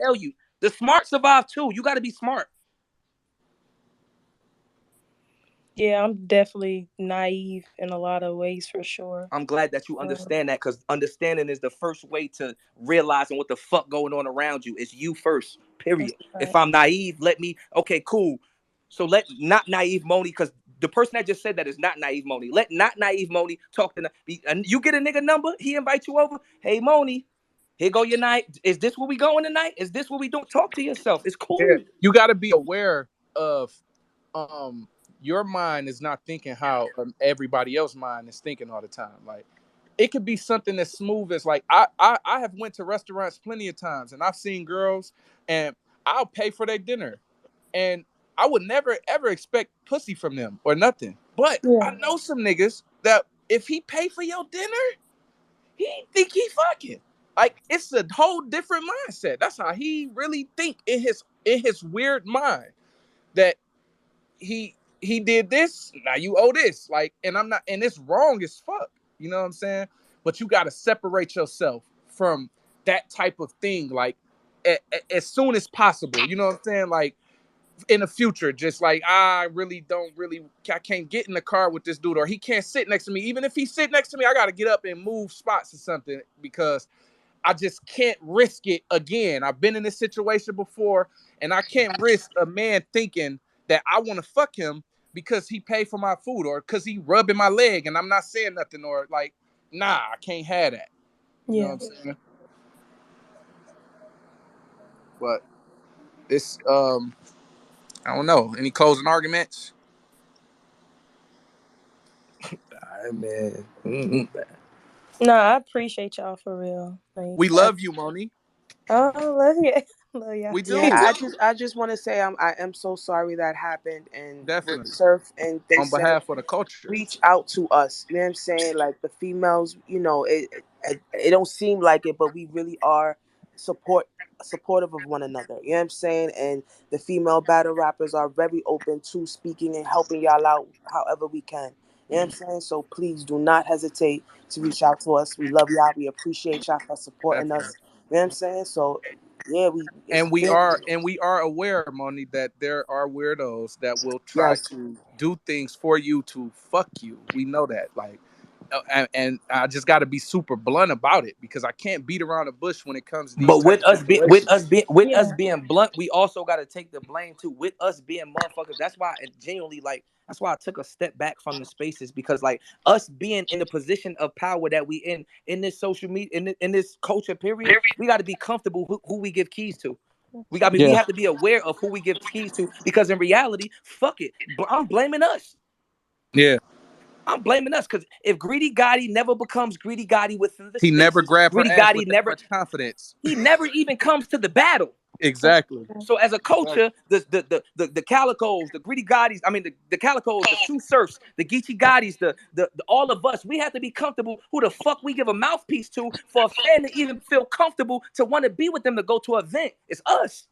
tell you. The smart survive too. You got to be smart. Yeah, I'm definitely naive in a lot of ways for sure. I'm glad that you understand that, because understanding is the first way to realizing what the fuck going on around you. It's you first, That's period. If right. I'm naive, let me, okay, cool. So let not naive Moni, because the person that just said that is not naive Moni. Let not naive Moni talk to, and you get a nigga number, he invite you over. Hey, Moni, here go your night. Is this where we going tonight? Is this what we doing? Talk to yourself. It's Yeah, cool. you got to be aware of um your mind is not thinking how everybody else's mind is thinking all the time. Like it could be something as smooth as like I have went to restaurants plenty of times and I've seen girls and I'll pay for their dinner and I would never ever expect pussy from them or nothing. But I Yeah. know some niggas that if he pay for your dinner, he think he fucking. Like it's a whole different mindset. That's how he really think in his weird mind that he did this, now you owe this. Like, and I'm not, and it's wrong as fuck. You know what I'm saying? But you got to separate yourself from that type of thing, like as soon as possible. You know what I'm saying? Like in the future, just like I really don't really, I can't get in the car with this dude, or he can't sit next to me. Even if he sit next to me, I got to get up and move spots or something because I just can't risk it again. I've been in this situation before, and I can't risk a man thinking that I want to fuck him because he paid for my food or because he rubbing my leg and I'm not saying nothing, or like, nah, I can't have that. You know what Yeah. I'm saying? But it's I don't know. Any closing arguments? All right, man. Mm-hmm. No, I appreciate y'all for real. Like We I, love you, Moni. I love you. love y'all We Yeah, do. too. I just want to say I am so sorry that happened. And with Definitely. Surf, and they On said behalf of the culture. reach out to us. You know what I'm saying? Like the females, it don't seem like it, but we really are supportive of one another. You know what I'm saying? And the female battle rappers are very open to speaking and helping y'all out however we can. You know what I'm saying? So please do not hesitate to reach out to us. We love y'all. We appreciate y'all for supporting Definitely. us. You know what I'm saying? So yeah, it's And we been, are aware, Moni, that there are weirdos that will try yes. to do things for you to fuck you. We know that. Like and I just got to be super blunt about it because I can't beat around the bush when it comes to these But type with of us being with situations. us being with us Yeah. being blunt, we also got to take the blame too. With us being motherfuckers, that's why I genuinely like. That's why I took a step back from the spaces, because like us being in the position of power that we in this social media in this culture period, we got to be comfortable who we give keys to. We Yeah. have to be aware of who we give keys to, because in reality, fuck it, I'm blaming us. Yeah. I'm blaming us, because if Greedy Gotti never becomes Greedy Gotti within the He never spaces, grabbed her Greedy ass Gotti with that never much confidence. he never even comes to the battle. Exactly. So as a culture, the Calicoes, the Greedy Gottis, I mean the Calicoes, the True Surfs, the Geechee Gottis, the all of us, we have to be comfortable who the fuck we give a mouthpiece to for a fan to even feel comfortable to want to be with them to go to an event. It's us.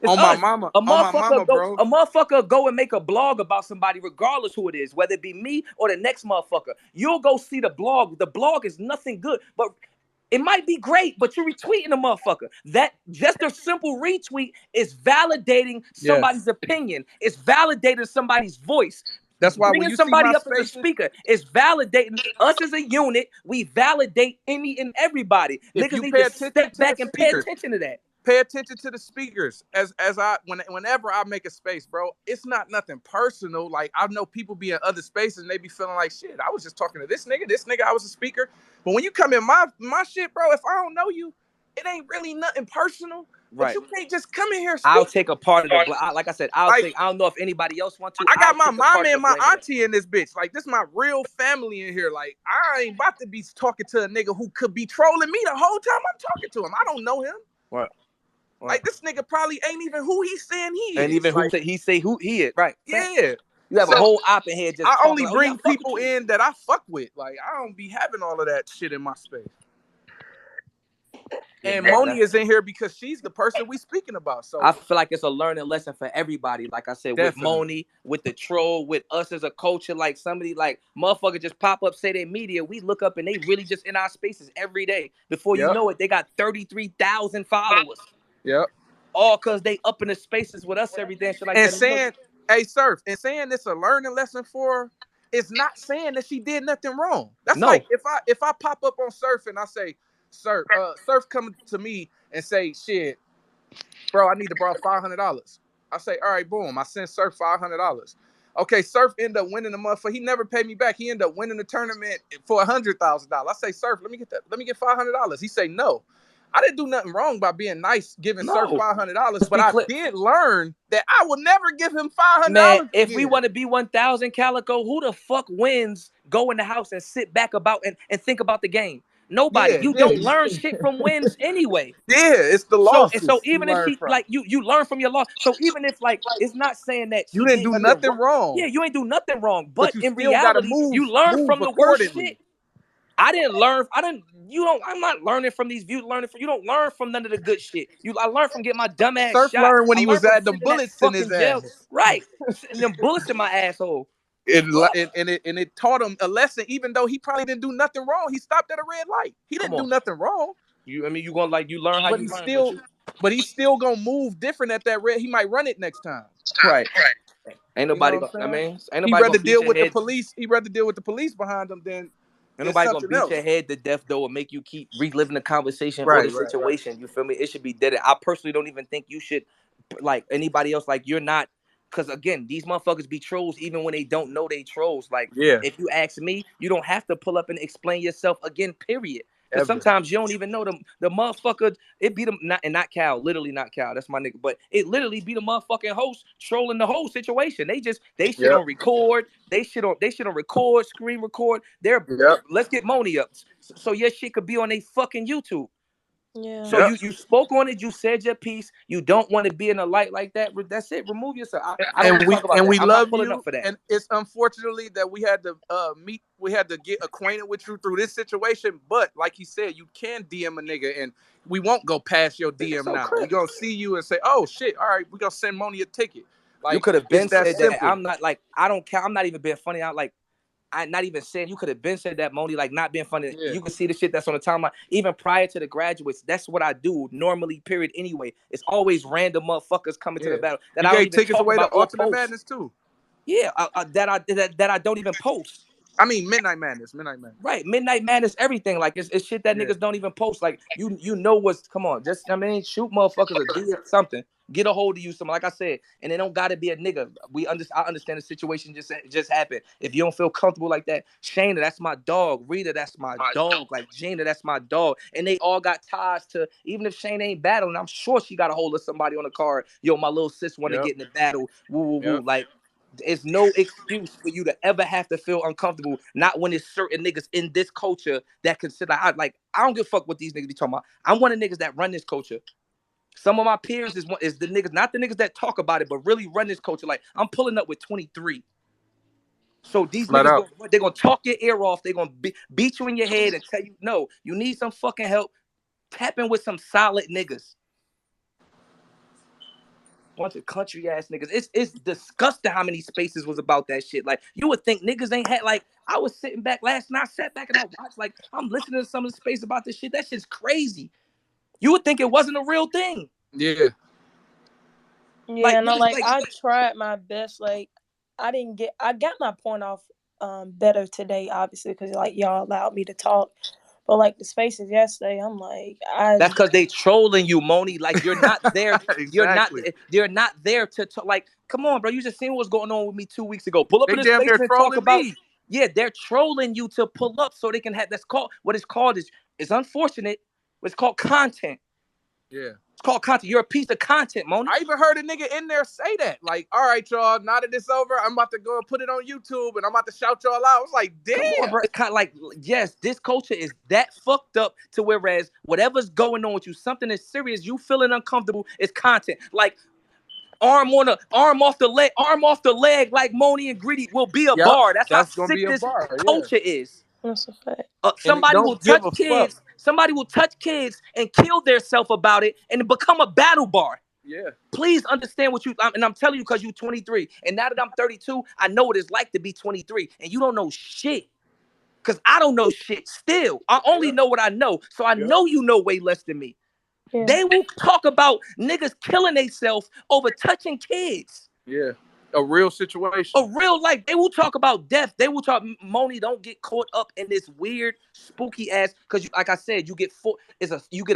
It's us. On my mama, bro. A motherfucker go and make a blog about somebody, regardless who it is, whether it be me or the next motherfucker. You'll go see the blog. The blog is nothing good, but it might be great, but you're retweeting a motherfucker. That just a simple retweet is validating somebody's Yes. opinion. It's validating somebody's voice. That's why when Bringing you see my somebody up as a spaces, speaker is validating us as a unit. We validate any and everybody. if Niggas you need pay to attention step to the back and pay speakers, attention to that. pay attention to the speakers. As I whenever I make a space, bro, it's not nothing personal. Like I know people be in other spaces and they be feeling like shit. I was just talking to this nigga. This nigga, I was a speaker. But when you come in my shit, bro, if I don't know you, it ain't really nothing personal. But Right. you can't just come in here I'll speaking. take a part of the like I said, I'll Like take. I don't know if anybody else want to. I got I'll my take a part mama of the and my blame of that. auntie in this bitch. Like this my real family in here. Like I ain't about to be talking to a nigga who could be trolling me the whole time I'm talking to him. I don't know him. Right. Right. Like this nigga probably ain't even who he's saying he And is. even Like he say who he is. Right. Fact. yeah. You have a So whole op in here just I talking only like, oh yeah, I bring fuck with people you. in that I fuck with. Like I don't be having all of that shit in my space. Yeah, And man. Moni is in here because she's the person we speaking about. I So feel like it's a learning lesson for everybody. Like I said, with definitely. Moni, with the troll, with us as a culture, like somebody like motherfucker just pop up, say they media. We look up and they really just in our spaces every day. Before you Yep. know it, they got 33,000 followers. Yep. all because they up in the spaces with us every day and shit like And that. And saying, hey, Surf, and saying it's a learning lesson for her, it's not saying that she did nothing wrong. That's like no, if I pop up on Surf and I say, Surf come to me and say, shit, bro, I need to borrow $500. I say, all right, boom. I send Surf $500. Okay, Surf end up winning the motherfucker. He never paid me back. He ended up winning the tournament for $100,000. I say, Surf, let me get that. Let me get $500. He say, no. I didn't do nothing wrong by being nice, giving Surf no. $500, Let's but be I clear. did learn that I will never give him $500 Man, if we again. want to be 1,000 Calico, who the fuck wins, go in the house and sit back about and think about the game? Nobody. Yeah, You yeah, don't learn shit from wins anyway. yeah. It's the So losses you even if learn she from. like you learn from your loss. So even if like it's not saying that You she didn't did do nothing nothing wrong. wrong, Yeah, you ain't do nothing wrong. but But you in still gotta reality, you learn move from the worst accordingly. shit. I didn't learn. I didn't. You don't. I'm not learning from these views. Learning from you don't learn from none of the good shit. I learned from getting my dumb ass Surf shot. learned when I he learned was from at the sitting in that bullets in his fucking jail. ass. Right, sitting them bullets in my asshole. And, Fuck. it taught him a lesson, even though he probably didn't do nothing wrong. He stopped at a red light. He Come didn't do on. nothing wrong, You. I mean, you gonna like you learn how but you learn, but you. he's still gonna move different at that red. He might run it next time. Right. Ain't You know nobody what gonna. I I'm saying? mean, ain't He nobody rather gonna beat deal your with the head. police. He rather deal with the police behind him Ain't than nobody gonna something beat your else. head to death though, or make you keep reliving the conversation or the Right, right, right. situation. You feel me? It should be dead. I personally don't even think you should like anybody else. Like you're not, because again, these motherfuckers be trolls even when they don't know they trolls. Like Yeah, if you ask me, you don't have to pull up and explain yourself again. Period. Because ever. sometimes you don't even know the motherfucker. It be them not Cal, literally not Cal. That's my nigga. But it literally be the motherfucking host trolling the whole situation. They shit Yep, on record. They shit on record, screen record. yep, Let's get Moni up. So your shit could be on a fucking YouTube. Yeah. So yep. you spoke on it, you said your piece. You don't want to be in a light like that. That's it. Remove yourself. I don't And want to talk about that. we I'm not love pulling up you. for that. And it's unfortunately that we had to we had to get acquainted with you through this situation. But like he said, you can DM a nigga, and we won't go past your DM So now. We Chris, gonna see you and say, oh shit, all right, we gonna send Moni a ticket. you Like could have it's been that said that. simple. I'm not like I don't care. I'm not even being funny. I'm not even saying you could have been said that, Moni, like not being funny. Yeah, You can see the shit that's on the timeline. Even prior to the graduates, that's what I do normally, period. Anyway, it's always random motherfuckers coming to the yeah. battle that You I don't gave even tickets talk away to about or Ultimate post. Madness too. Yeah, that I don't even post. I mean Midnight Madness, Midnight Madness. Right, Midnight Madness, everything. Like it's shit that Yeah, niggas don't even post. Like you know what's come on, just I mean, shoot motherfuckers or do something. Get a hold of you, something like I said, and it don't gotta be a nigga. I understand the situation just happened. If you don't feel comfortable like that, Shayna, that's my dog. Rita, that's my dog. Like Gina, that's my dog. And they all got ties to. Even if Shayna ain't battling, I'm sure she got a hold of somebody on the card. Yo, my little sis want to yep, get in the battle. Woo woo woo. yep. Like it's no excuse for you to ever have to feel uncomfortable. Not when it's certain niggas in this culture that consider I don't give a fuck what these niggas be talking about. I'm one of the niggas that run this culture. Some of my peers is the niggas, not the niggas that talk about it, but really run this culture. Like I'm pulling up with 23. So these Flat niggas out. they're gonna talk your ear off. They're gonna beat you in your head and tell you no, you need some fucking help. Tap in with some solid niggas. Bunch of country ass niggas. It's disgusting how many spaces was about that shit. Like you would think niggas ain't had like I was sitting back last night, I sat back and I watched like I'm listening to some of the space about this shit. That shit's crazy. You would think it wasn't a real thing. Yeah, Like Yeah, and niggas like I tried my best. Like I got my point off better today, obviously, because like y'all allowed me to talk. But like the spaces yesterday, I'm like that's because they trolling you, Moni. Like you're not there. You're not. exactly. You're not there to talk. Like, come on, bro. You just seen what's going on with me 2 weeks ago. Pull up They in the damn space near and talk trolling about. me. Yeah, they're trolling you to pull up so they can have. That's called what it's called is. It's unfortunate. But it's called content. Yeah. It's called content. You're a piece of content, Moni. I even heard a nigga in there say that. Like, all right, y'all, now that it's over, I'm about to go and put it on YouTube and I'm about to shout y'all out. I was like, Come on, damn. bro. It's kind of like, yes, this culture is that fucked up to whereas whatever's going on with you, something is serious, you feeling uncomfortable, is content. Like arm off the leg, like Moni and Gritty will be a Yep. bar. That's how That's gonna sick be a this bar, yeah. culture is. that's a fact. And it Somebody will don't give touch a fuck. kids. Somebody will touch kids and kill themselves about it and become a battle bar. Yeah. Please understand what and I'm telling you because you're 23. And now that I'm 32, I know what it's like to be 23. And you don't know shit. Because I don't know shit still. I only Yep. know what I know. So I Yep. know you know way less than me. Yeah. They will talk about niggas killing themselves over touching kids. Yeah. A real situation. A real life. They will talk about death. They will talk. Moni, don't get caught up in this weird, spooky ass. Because, like I said, you get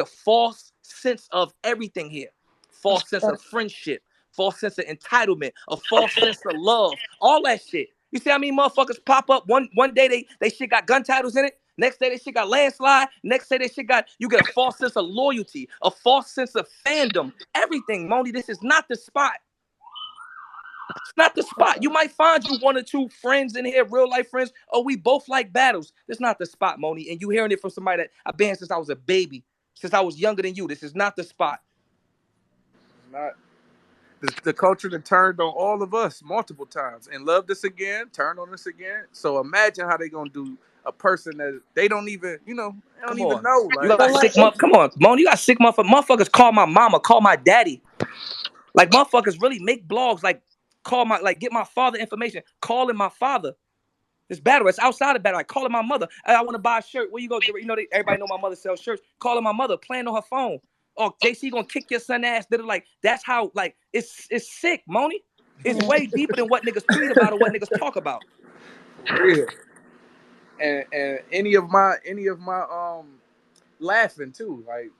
a false sense of everything here. False sense of friendship. False sense of entitlement. A false sense of love. All that shit. You see how many motherfuckers pop up? One day they shit got gun titles in it. Next day they shit got landslide. Next day they shit got. You get a false sense of loyalty. A false sense of fandom. Everything, Moni. This is not the spot. It's not the spot. You might find you one or two friends in here, real life friends. Oh, we both like battles. This is not the spot, Moni. And you hearing it from somebody that I've been since I was a baby, since I was younger than you. This is not the spot. Not the culture that turned on all of us multiple times and loved us again, turned on us again. So imagine how they gonna do a person that they don't even, they don't Come even on. know. You Like, got sick month. Come on, Moni. You got sick motherfuckers. Motherfuckers call my mama, call my daddy. Like motherfuckers really make blogs, like get my father information, calling my father. This battle, it's outside of battle. Like calling my mother. I want to buy a shirt. Where you go? Everybody know my mother sells shirts. Calling my mother, playing on her phone. Oh, JC gonna kick your son ass. Like that's how. Like it's sick, Moni. It's way deeper than what niggas tweet about or what niggas talk about. for real. And any of my laughing too. Like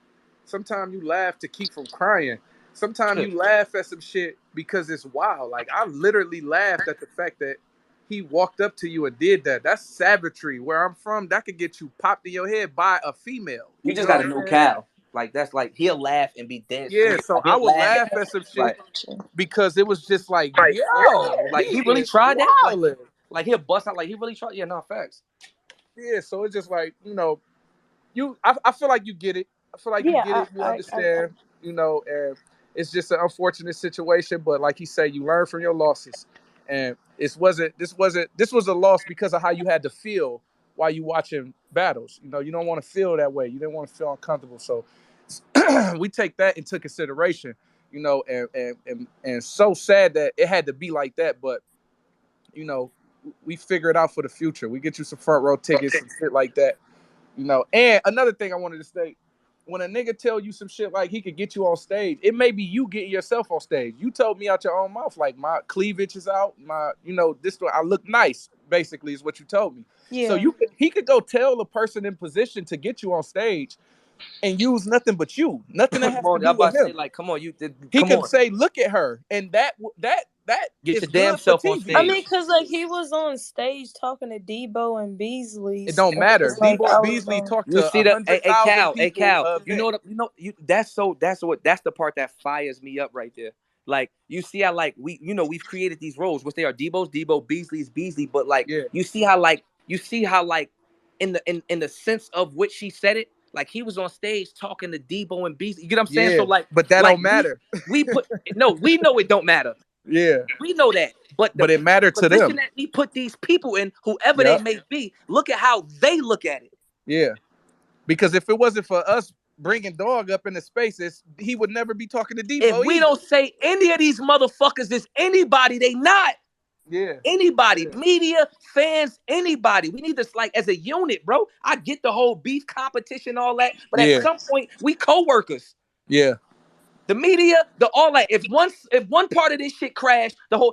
sometimes you laugh to keep from crying. Sometimes you laugh at some shit because it's wild. Like I literally laughed at the fact that he walked up to you and did that. That's savagery. Where I'm from, that could get you popped in your head by a female. You just gotta know Cal. Like that's like he'll laugh and be dead. Yeah, so I would laugh at some shit because it was just like, yo, like he really tried that. Like he'll bust out. Like he really tried. Yeah, no facts. Yeah, so it's just like I feel like you get it. I feel like you get it. You understand. And it's just an unfortunate situation. But like you say, you learn from your losses, and this was a loss because of how you had to feel while you watching battles. You don't want to feel that way. You didn't want to feel uncomfortable. So we take that into consideration. And so sad that it had to be like that. But we figure it out for the future. We get you some front row tickets and shit like that. And another thing I wanted to say, when a nigga tell you some shit like he could get you on stage, it may be you getting yourself on stage. You told me out your own mouth, like my cleavage is out, I look nice, basically is what you told me. Yeah. So he could go tell the person in position to get you on stage and use nothing but you. Nothing that has to do with him. Say, like, come on, he could say, look at her, and that get your damn self on stage. I mean, cause like he was on stage talking to Debo and Beasley. It don't matter. Debo and Beasley talked to 100,000 people. Cal, that's the part that fires me up right there. Like you see how like we've created these roles, which they are Debo, Beasley's Beasley, but like you see how in the sense of which she said it. Like he was on stage talking to Debo and Beasley. You get what I'm saying? Yeah, so like, but that don't matter. We know it don't matter. Yeah, we know that. But it mattered to them. That we put these people in, whoever they may be, look at how they look at it. Yeah, because if it wasn't for us bringing Dog up in the spaces, he would never be talking to Debo. If we don't say any of these motherfuckers is anybody, they not. Yeah. Anybody, media, fans, anybody. We need this like as a unit, bro. I get the whole beef competition, all that, but at some point we co-workers. Yeah. The media, all that. If one part of this shit crash,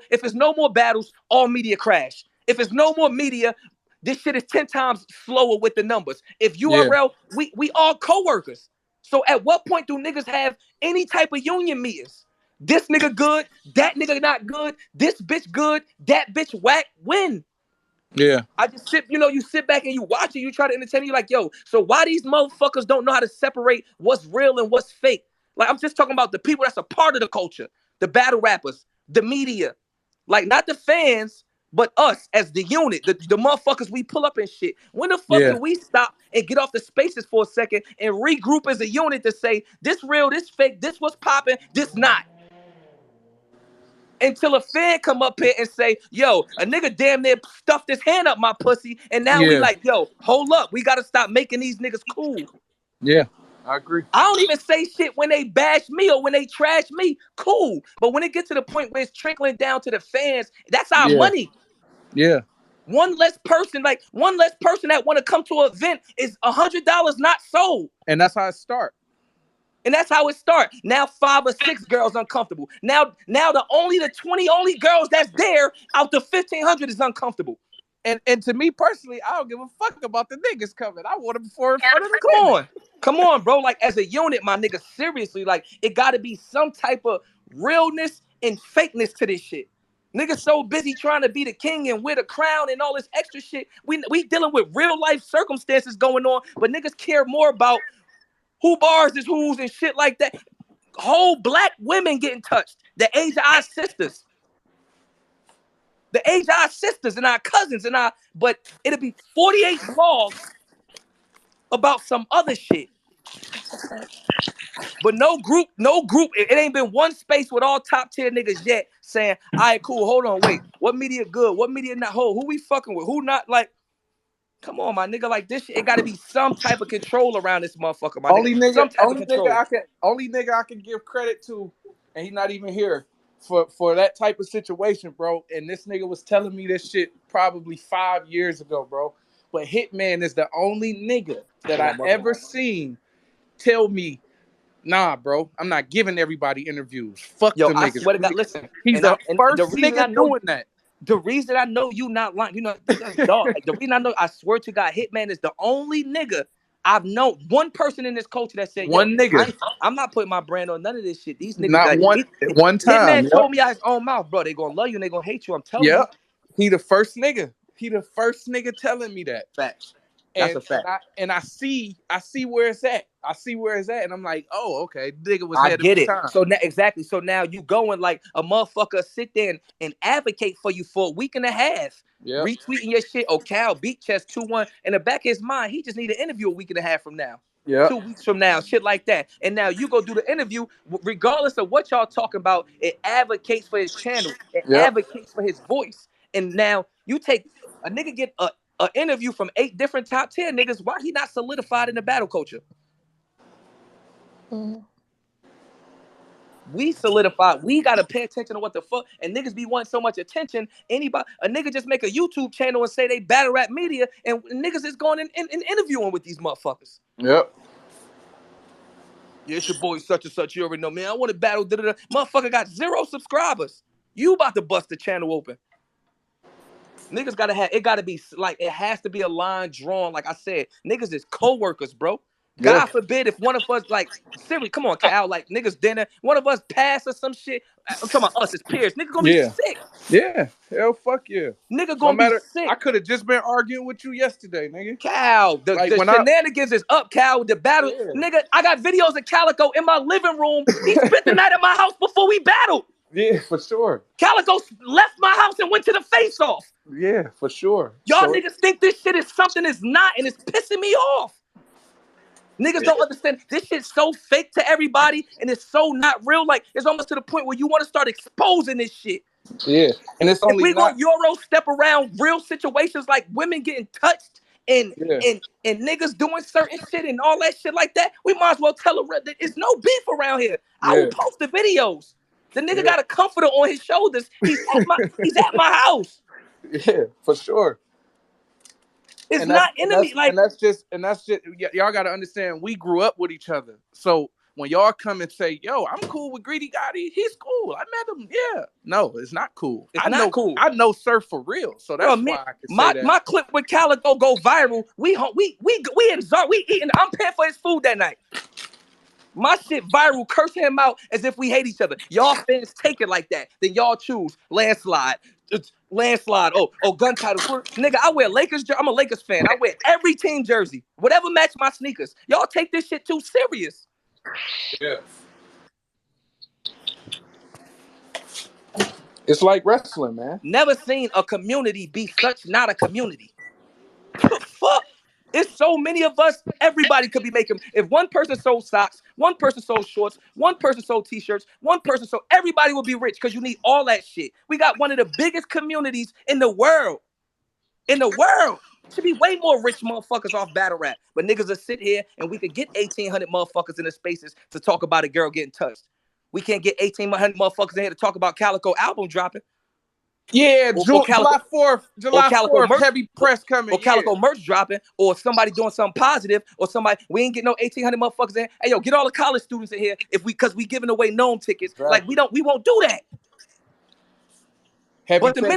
if it's no more battles, all media crash. If it's no more media, this shit is 10 times slower with the numbers. If URL, we all co-workers. So at what point do niggas have any type of union meetings? This nigga good, that nigga not good, this bitch good, that bitch whack, when? Yeah. I just you sit back and you watch it, you try to entertain, you like, yo, so why these motherfuckers don't know how to separate what's real and what's fake? Like, I'm just talking about the people that's a part of the culture, the battle rappers, the media, like not the fans, but us as the unit, the motherfuckers we pull up and shit. When the fuck do we stop and get off the spaces for a second and regroup as a unit to say, this real, this fake, this what's popping, this not? Until a fan come up here and say, yo, a nigga damn near stuffed his hand up my pussy, and now we like, yo, hold up, we gotta stop making these niggas cool. Yeah, I agree. I don't even say shit when they bash me or when they trash me, cool. But when it gets to the point where it's trickling down to the fans, that's our money. Yeah. One less person that want to come to an event is $100 not sold. And that's how it starts. And that's how it starts. Now 5 or 6 girls uncomfortable. Now the 20 only girls that's there out the 1,500 is uncomfortable. And to me personally, I don't give a fuck about the niggas coming. I want them for in front of the Come women. on. Come on, bro. Like, as a unit, my nigga, seriously, like, it got to be some type of realness and fakeness to this shit. Niggas so busy trying to be the king and wear the crown and all this extra shit. We dealing with real life circumstances going on, but niggas care more about who bars is who's and shit like that. Whole black women getting touched. The age of our sisters. The age of our sisters and our cousins and our, but it'll be 48 blogs about some other shit. But no group, it ain't been one space with all top tier niggas yet saying, all right, cool, hold on, wait. What media good? What media not? Who we fucking with? Who not? Like, come on, my nigga, like this shit, it gotta be some type of control around this motherfucker, my nigga. Some type of control. Only nigga I can give credit to, and he not even here for that type of situation, bro. And this nigga was telling me this shit probably 5 years ago, bro. But Hitman is the only nigga that I ever seen tell me, nah, bro, I'm not giving everybody interviews. Fuck Yo, them I niggas. swear to God, listen. He's the And the first reason I nigga know doing that. the reason I know you not lying, you know, that's dog. Like, the reason I know, I swear to God, Hitman is the only nigga I've known. One person in this culture that said, yo, One nigga. I'm not putting my brand on none of this shit. These niggas, Not like, one time. Hitman Yep. told me out his own mouth, bro, they gonna love you and they gonna hate you. I'm telling you. Yep. He the first nigga. He the first nigga telling me that. Facts. That's a fact. I see where it's at. I see where it's at, and I'm like, oh, okay, nigga was I ahead of get his it. time. So now, exactly. So now you going like a motherfucker sit there and advocate for you for a week and a half. Yep. Retweeting your shit. Oh, Cal beat chest 2-1. In the back of his mind, he just need an interview a week and a half from now. Yep. 2 weeks from now, shit like that. And now you go do the interview, regardless of what y'all talking about, it advocates for his channel. It Yep. advocates for his voice. And now you take a nigga get a interview from 8 different top 10 niggas. Why he not solidified in the battle culture? Mm. We solidified. We gotta pay attention to what the fuck. And niggas be wanting so much attention. A nigga just make a YouTube channel and say they battle rap media, and niggas is going and interviewing with these motherfuckers. Yep. Yeah, it's your boy such and such. You already know, man. I want to battle. Motherfucker got 0 subscribers. You about to bust the channel open. Niggas gotta have. It gotta be like, it has to be a line drawn. Like I said, niggas is co-workers, bro. God forbid if one of us, like, Siri, come on, Cal, like, niggas dinner, one of us pass or some shit. I'm talking about us as peers. Nigga gonna be sick. Yeah. Hell, fuck yeah. Nigga gonna be sick. I could have just been arguing with you yesterday, nigga. Cal, the shenanigans is up, Cal, with the battle. Yeah. Nigga, I got videos of Calicoe in my living room. He spent the night at my house before we battled. Yeah, for sure. Calicoe left my house and went to the face-off. Yeah, for sure. Y'all niggas think this shit is something it's not, and it's pissing me off. Niggas don't understand. This shit's so fake to everybody, and it's so not real. Like, it's almost to the point where you want to start exposing this shit. Yeah, and it's only if we gonna Euro step around real situations like women getting touched and niggas doing certain shit and all that shit like that, we might as well tell her that it's no beef around here. I will post the videos. The nigga got a comforter on his shoulders. He's at my house. Yeah, for sure. It's not enemy. And that's just y'all got to understand. We grew up with each other, so when y'all come and say, "Yo, I'm cool with Greedy Gotti. He's cool. I met him." Yeah, no, it's not cool. It's not cool. I know Surf for real, so that's why I can say that. My clip with Calicoe go viral. We eating. I'm paying for his food that night. My shit viral, cursing him out as if we hate each other. Y'all fans take it like that. Then y'all choose landslide. Oh, gun title. Nigga, I wear Lakers jersey. I'm a Lakers fan. I wear every team jersey. Whatever match my sneakers. Y'all take this shit too serious. Yeah. It's like wrestling, man. Never seen a community be such not a community. The fuck? It's so many of us. Everybody could be making. If one person sold socks, one person sold shorts, one person sold t-shirts, one person sold. Everybody will be rich because you need all that shit. We got one of the biggest communities in the world. Should be way more rich motherfuckers off battle rap. But niggas will sit here and we could get 1,800 motherfuckers in the spaces to talk about a girl getting touched. We can't get 1,800 motherfuckers in here to talk about Calicoe album dropping. Yeah, or July Calicoe 4th, or July Calicoe 4th, merch heavy press coming. or Calicoe merch dropping, or somebody doing something positive, or somebody we ain't getting no 1,800 motherfuckers in. Hey yo, get all the college students in here because we giving away known tickets. Exactly. Like we won't do that. Heavy But the press